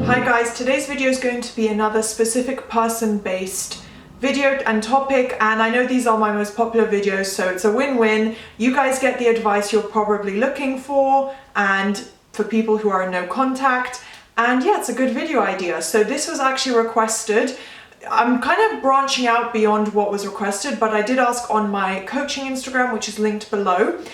Hi guys, today's video is going to be another specific person-based video and topic, and I know these are my most popular videos, so it's a win-win. You guys get the advice you're probably looking for, and for people who are in no contact, and yeah, it's a good video idea. So this was actually requested. I'm kind of branching out beyond what was requested, but I did ask on my coaching Instagram, which is linked below,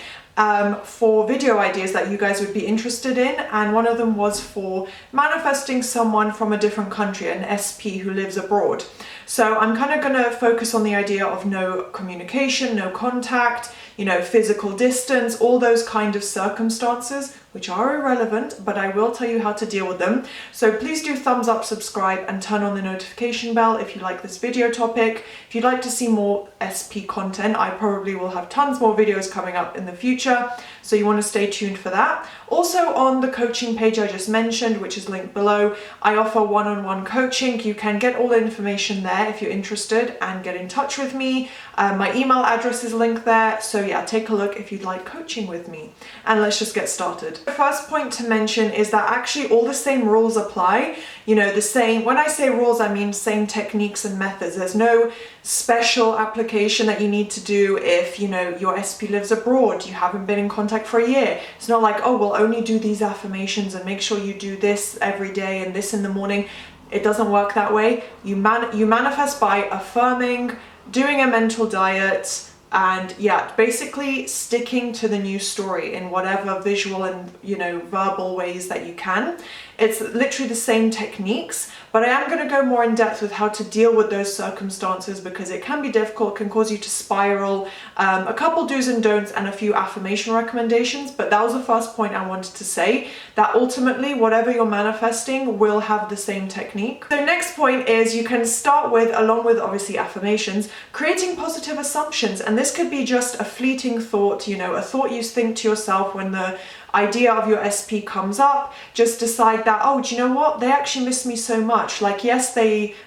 for video ideas that you guys would be interested in, and one of them was for manifesting someone from a different country, an SP who lives abroad. So I'm kind of going to focus on the idea of no communication, no contact, you know, physical distance, all those kind of circumstances which are irrelevant, but I will tell you how to deal with them. So please do thumbs up, subscribe, and turn on the notification bell if you like this video topic. If you'd like to see more SP content, I probably will have tons more videos coming up in the future, so you want to stay tuned for that. Also on the coaching page I just mentioned, which is linked below, I offer one-on-one coaching. You can get all the information there if you're interested and get in touch with me. My email address is linked there, so yeah, take a look if you'd like coaching with me. And let's just get started. The first point to mention is that actually all the same rules apply. You know, the same, when I say rules, I mean same techniques and methods. There's no special application that you need to do if, you know, your SP lives abroad, you haven't been in contact for a year. It's not like, oh, we'll only do these affirmations and make sure you do this every day and this in the morning. It doesn't work that way. You manifest by affirming, doing a mental diet, and yeah, basically sticking to the new story in whatever visual and, you know, verbal ways that you can. It's literally the same techniques, but I am going to go more in depth with how to deal with those circumstances, because it can be difficult, can cause you to spiral. A couple do's and don'ts and a few affirmation recommendations, but that was the first point I wanted to say, that ultimately whatever you're manifesting will have the same technique. So next point is you can start with, along with obviously affirmations, creating positive assumptions. And this could be just a fleeting thought, you know, a thought you think to yourself when the idea of your SP comes up. Just decide that, oh, do you know what, they actually miss me so much. Like, yes,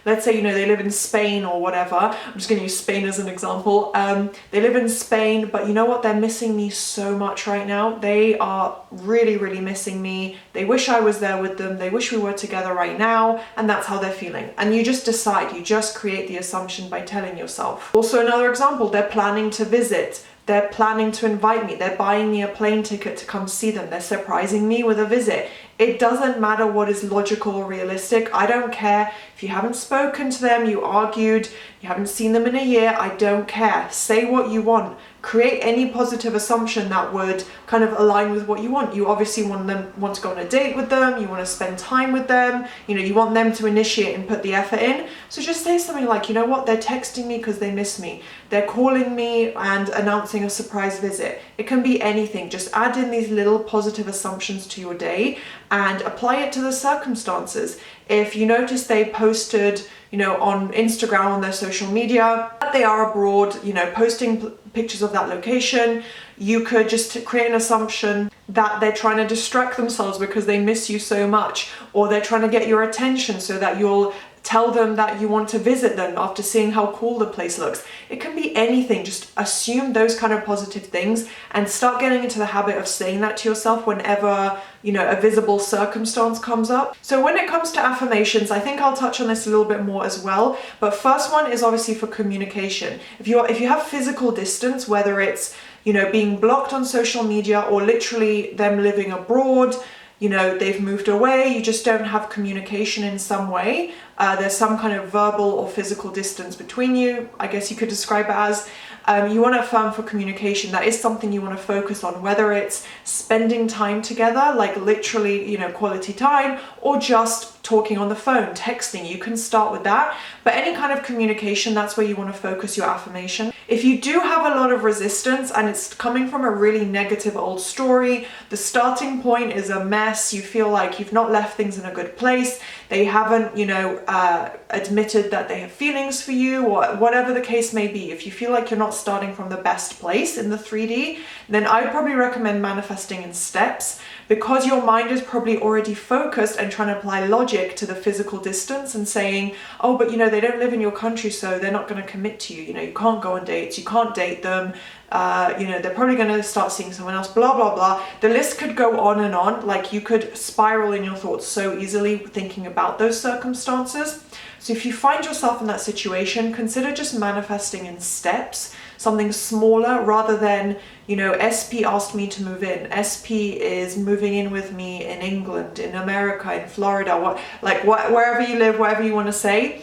let's say, you know, they live in Spain or whatever. I'm just going to use Spain as an example. They live in Spain, but you know what, they're missing me so much right now. They are really, really missing me. They wish I was there with them. They wish we were together right now. And that's how they're feeling. And you just decide, you just create the assumption by telling yourself. Also, another example, they're planning to visit. They're planning to invite me. They're buying me a plane ticket to come see them. They're surprising me with a visit. It doesn't matter what is logical or realistic. I don't care if you haven't spoken to them, you argued, you haven't seen them in a year. I don't care. Say what you want. Create any positive assumption that would kind of align with what you want. You obviously want to go on a date with them. You want to spend time with them. You know, you want them to initiate and put the effort in. So just say something like, you know what, they're texting me because they miss me. They're calling me and announcing a surprise visit. It can be anything. Just add in these little positive assumptions to your day and apply it to the circumstances. If you notice they posted, you know, on Instagram, on their social media, that they are abroad, you know, posting pictures of that location, you could just create an assumption that they're trying to distract themselves because they miss you so much, or they're trying to get your attention so that you'll tell them that you want to visit them after seeing how cool the place looks. It can be anything. Just assume those kind of positive things and start getting into the habit of saying that to yourself whenever, you know, a visible circumstance comes up. So when it comes to affirmations, I think I'll touch on this a little bit more as well. But first one is obviously for communication. If you have physical distance, whether it's, you know, being blocked on social media or literally them living abroad, you know, they've moved away, you just don't have communication in some way. There's some kind of verbal or physical distance between you, I guess you could describe it as. You want to affirm for communication. That is something you want to focus on, whether it's spending time together, like literally, you know, quality time, or just talking on the phone, texting. You can start with that. But any kind of communication, that's where you want to focus your affirmation. If you do have a lot of resistance and it's coming from a really negative old story, the starting point is a mess, you feel like you've not left things in a good place, they haven't, you know, admitted that they have feelings for you, or whatever the case may be. If you feel like you're not starting from the best place in the 3D, then I'd probably recommend manifesting in steps, because your mind is probably already focused and trying to apply logic to the physical distance and saying, oh, but you know, they don't live in your country, so they're not going to commit to you. You know, you can't go on dates, you can't date them, you know, they're probably going to start seeing someone else, blah, blah, blah. The list could go on and on. Like, you could spiral in your thoughts so easily thinking about those circumstances. So if you find yourself in that situation, consider just manifesting in steps, something smaller, rather than, you know, SP asked me to move in. SP is moving in with me in England, in America, in Florida, wherever you live, whatever you want to say.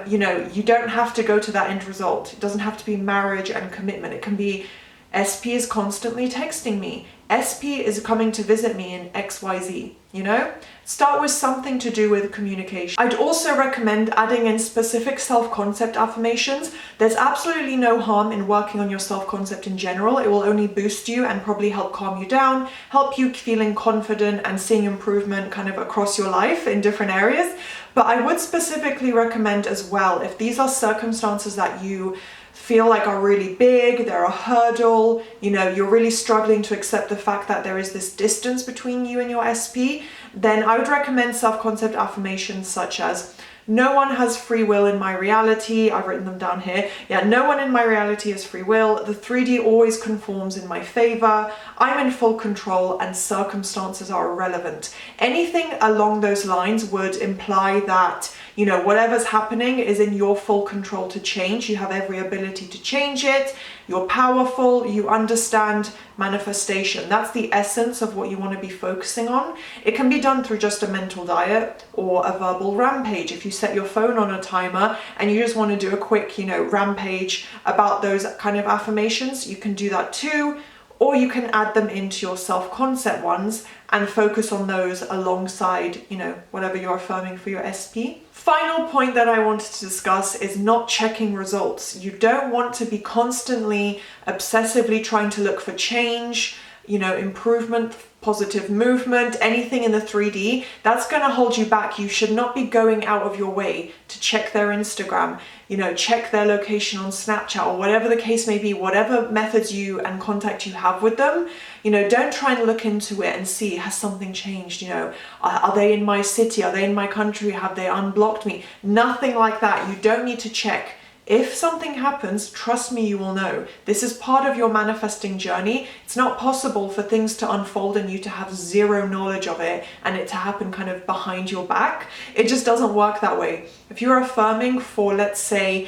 You know, you don't have to go to that end result. It doesn't have to be marriage and commitment. It can be SP is constantly texting me. SP is coming to visit me in XYZ, you know? Start with something to do with communication. I'd also recommend adding in specific self-concept affirmations. There's absolutely no harm in working on your self-concept in general. It will only boost you and probably help calm you down, help you feeling confident and seeing improvement kind of across your life in different areas. But I would specifically recommend as well, if these are circumstances that you feel like are really big, they're a hurdle, you know, you're really struggling to accept the fact that there is this distance between you and your SP, then I would recommend self-concept affirmations such as, no one has free will in my reality. I've written them down here. Yeah, no one in my reality has free will. The 3D always conforms in my favor. I'm in full control and circumstances are irrelevant. Anything along those lines would imply that, you know, whatever's happening is in your full control to change. You have every ability to change it. You're powerful. You understand manifestation. That's the essence of what you want to be focusing on. It can be done through just a mental diet or a verbal rampage. If you set your phone on a timer and you just want to do a quick, you know, rampage about those kind of affirmations, you can do that too. Or you can add them into your self-concept ones and focus on those alongside, you know, whatever you're affirming for your SP. Final point that I wanted to discuss is not checking results. You don't want to be constantly, obsessively trying to look for change, you know, improvement, positive movement, anything in the 3D. That's going to hold you back. You should not be going out of your way to check their Instagram, you know, check their location on Snapchat or whatever the case may be, whatever methods you and contact you have with them. You know, don't try and look into it and see, has something changed? You know, are they in my city? Are they in my country? Have they unblocked me? Nothing like that. You don't need to check. If something happens, trust me, you will know. This is part of your manifesting journey. It's not possible for things to unfold and you to have zero knowledge of it and it to happen kind of behind your back. It just doesn't work that way. If you're affirming for, let's say,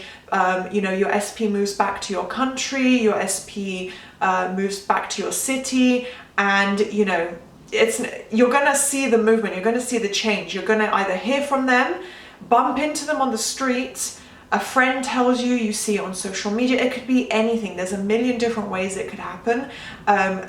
you know, your SP moves back to your country, your SP moves back to your city, and, you know, you're going to see the movement, you're going to see the change. You're going to either hear from them, bump into them on the streets, a friend tells you, you see it on social media, it could be anything. There's a million different ways it could happen.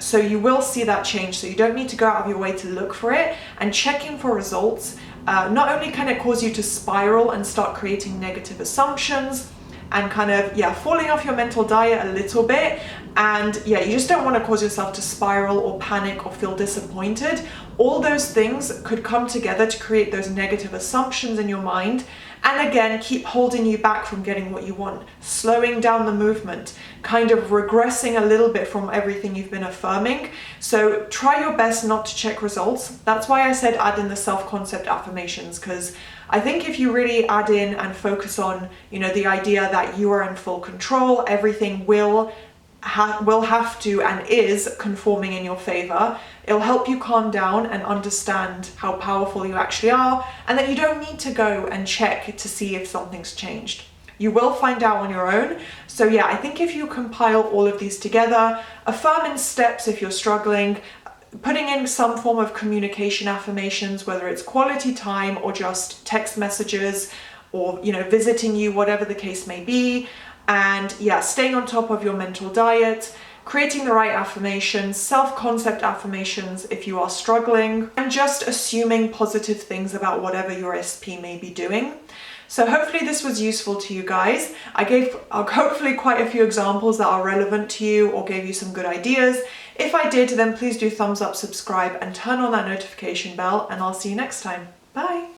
So you will see that change. So you don't need to go out of your way to look for it. And checking for results, not only can it cause you to spiral and start creating negative assumptions and kind of, yeah, falling off your mental diet a little bit. And yeah, you just don't want to cause yourself to spiral or panic or feel disappointed. All those things could come together to create those negative assumptions in your mind. And again, keep holding you back from getting what you want, slowing down the movement, kind of regressing a little bit from everything you've been affirming. So try your best not to check results. That's why I said add in the self-concept affirmations, because I think if you really add in and focus on, you know, the idea that you are in full control, everything will have to and is conforming in your favor, it'll help you calm down and understand how powerful you actually are, and that you don't need to go and check to see if something's changed. You will find out on your own. So yeah, I think if you compile all of these together, affirm in steps if you're struggling, putting in some form of communication affirmations, whether it's quality time or just text messages or, you know, visiting you, whatever the case may be. And yeah, staying on top of your mental diet, creating the right affirmations, self-concept affirmations if you are struggling, and just assuming positive things about whatever your SP may be doing. So hopefully this was useful to you guys. I gave hopefully quite a few examples that are relevant to you or gave you some good ideas. If I did, then please do thumbs up, subscribe, and turn on that notification bell, and I'll see you next time. Bye!